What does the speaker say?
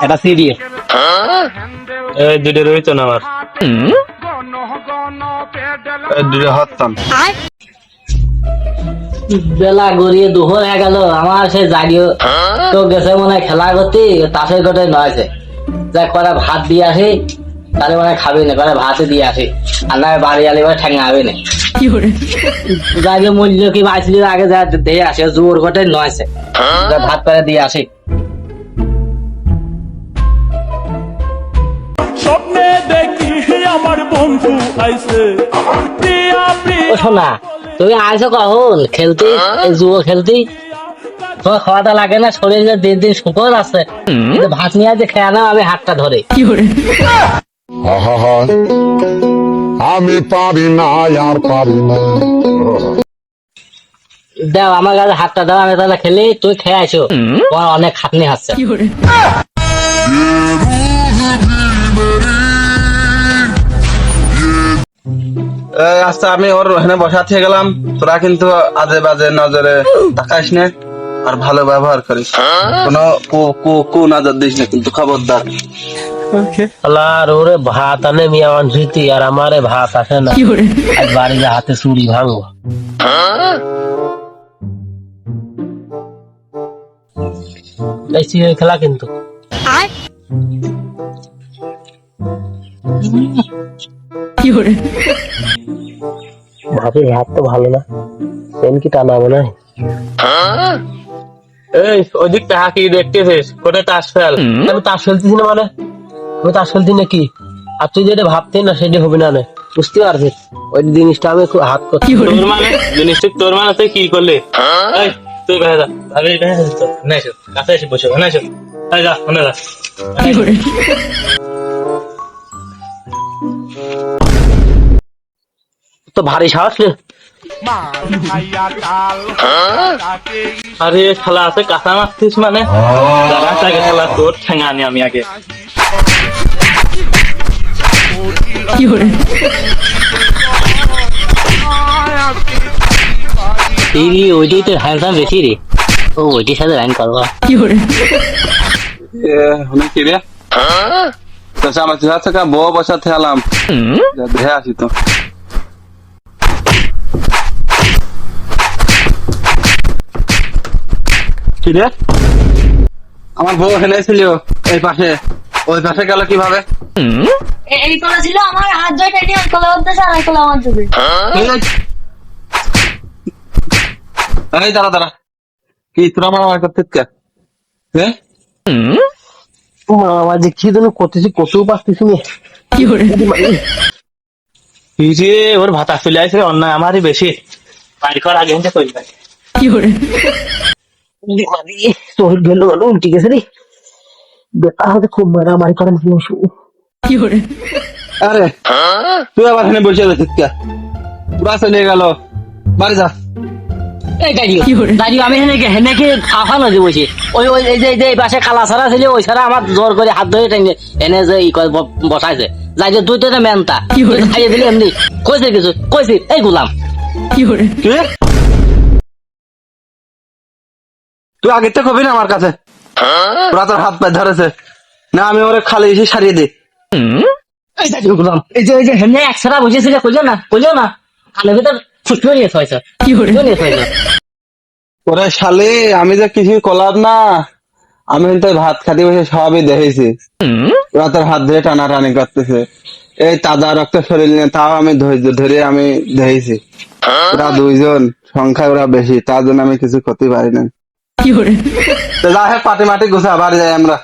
এটা সিডি এই দুটো রইতো না আমার দুটো হতাম বেলা গড়িয়ে দুপুর হয়ে গেল আমার সে জাগিয়ে তো গেছে মনে হয় খেলা করতে তাসের গোটে নয়ছে যা করে ভাত দিয়ে আসি তাহলে মনে হয় খাবি না করে ভাতে দিয়ে আসি আর না বাড়ি আলি করে ঠেঙা হবে না যাকে মূল্য কি বাঁচলি আগে যা দিয়ে আসে জোর গোটে নয়ছে ভাত করে দিয়ে আসি স্বপ্নে দেখি আমার বন্ধু আইছে ও শোনা তুমি আইছো কখন খেলতে জুয়ো খেলতে তোমার খাওয়াটা লাগে না শরীরে দিন দিন শুকর আছে ভাত নিয়ে যে খেয়ে নাও আমি হাতটা ধরে আমি পারি না আর পারি না দাও আমার কাছে হাতটা দাও আমি তাহলে খেলি তুই খেয়ে আসো তোমার অনেক খাটনি হচ্ছে আচ্ছা আমি ওর ওখানে বসা থেকে গেলাম তোরা কিন্তু আজে বাজে নজরে তাকাইস না আর ভালো ব্যবহার করিস কোনো কু নজর দিস না কিন্তু খবরদার আর ওরে ভাত আনে মিয়া অনসিতি আর আমারে ভাত আসে না আজ বাড়িতে হাতে চুরি ভাঙবো খেলা কিন্তু ভাবির হাত তো ভালো না পেন কি টানাবো না এই ওদিক টাকা কি দেখতেছিস কোথায় তাস ফেল আমি তাস খেলতেছি না মানে আমি তাস খেলছি নাকি আর তুই যেটা ভাবতে না সেটা হবে না বুঝতে পারছিস ওই জিনিসটা আমি খুব হাত করছি তোর মানে জিনিসটা তোর মানে তুই কি করলি এই তুই বাইরে যা ভাবি না এসো কাছে এসে বসে না এসো এই যা মনে যা তো ভারী সাহস রে আরে খেলা আছে কাঁচা মারছিস মানে আগে খেলা তোর ঠেঙা আনি আমি আগে ওইটাই তো হ্যান্ডসাম বেশি রে ও ওইটির সাথে রান করবা কি রে আমার থেকে বউ বসা থেলাম দেখে আসি তো কি রে আমার বউ এখানে ছিল এই পাশে ওই পাশে গেল কিভাবে এই কলা ছিল আমার হাত ধরে টেনে ওই কলা উঠতেছে আর ওই কলা আমার চোখে এই দাঁড়া দাঁড়া কি তোরা আমার করতে কে হ্যাঁ আমার যে কি যেন করতেছি কতেও পারতেছি না ওর ভাতা চলে আসে অন্যায় আমারই বেশি বাড়ি করার আগে করি শহীদ গেল গেল উল্টি গেছে রে বেটা হতে খুব মারামারি করেন আরে তুই আবার এখানে বসে আছিস কে পুরা চলে গেল বাড়ি যা আমি হেনেকে আফানো যে বসে ওই ওই যে পাশে কালা ছাড়া ছিল ওই ছাড়া আমার জোর করে হাত ধরে টেনে এনে যে বসাইছে যাই যে তুই তো মেনতা খাইয়ে দিলি এমনি কইছে কিছু কইছি এই গুলাম তুই আগে তো কবি না আমার কাছে ওরা তোর হাত পায়ে ধরেছে না আমি ওরে খালি এসে সারিয়ে দিই গুলাম এই যে হেনে একসারা বসেছিল কইলো না কানের ভিতর ফুটলো নিয়ে হয়েছে ওরে শালে আমি যে কিছু কলাম না আমি তো ভাত খাতে বসে সবই দেখেছি ওরা তোর হাত ধরে টানাটানি করতেছে এই তাজা রক্ত শরীর নিয়ে তাও আমি ধৈর্য ধরে আমি দেখেছি ওরা দুইজন সংখ্যায় ওরা বেশি তার জন্য আমি কিছু করতে পারি না যা পাটি মাটি গুছা বাড়ি যাই আমরা